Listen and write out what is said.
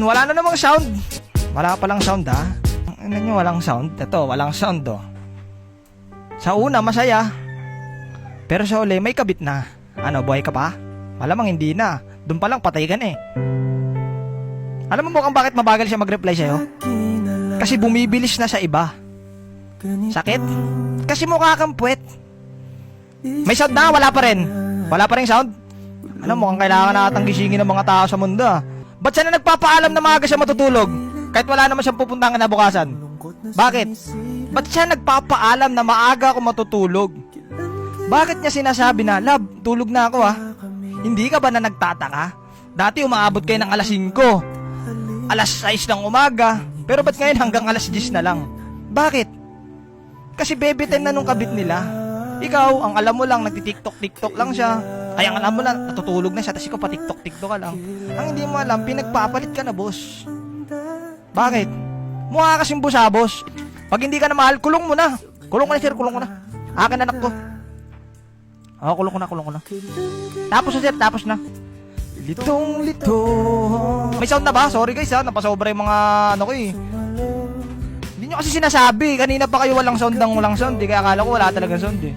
Wala na namang sound. Wala palang sound ha. Ano nyo, walang sound? Ito, walang sound oh. Sa una, masaya. Pero sa uli, may kabit na. Ano, buhay ka pa? Malamang hindi na. Doon pa lang, patay ka na eh. Alam mo mukhang bakit mabagal siya mag-reply sa'yo? Kasi bumibilis na sa iba. Sakit? Kasi mukha kang puwet. May sound na, wala pa rin. Wala pa rin sound? Alam mo, mukhang kailangan natang gisingin ng mga tao sa mundo ah. Ba't siya na nagpapaalam na maaga siya matutulog? Kahit wala naman siyang pupuntahan kinabukasan. Bakit? Ba't siya nagpapaalam na maaga ako matutulog? Bakit niya sinasabi na, love, tulog na ako ah? Hindi ka ba na nagtataka? Dati umaabot kayo ng alas 5, alas 6 ng umaga, pero ba't ngayon hanggang alas 10 na lang? Bakit? Kasi baby time na nung kabit nila. Ikaw, ang alam mo lang, nagtitiktok-tiktok lang siya. Ay, ang alam mo lang, natutulog na siya, tapos ikaw patiktok-tiktok ka lang. Ang hindi mo alam, pinagpapalit ka na, boss. Bakit? Mukha kasing busabos. Pag hindi ka na mahal, kulong mo na. Kulong ko na, sir, kulong ko na. Akin anak ko. Oo, kulong ko na. Tapos na, sir, tapos na. Litong-lito. May sound na ba? Sorry guys ha, napasobra yung mga ano ko eh. Hindi nyo kasi sinasabi. Kanina pa kayo walang sound ng walang sound. Kaya akala ko wala talagang sound eh.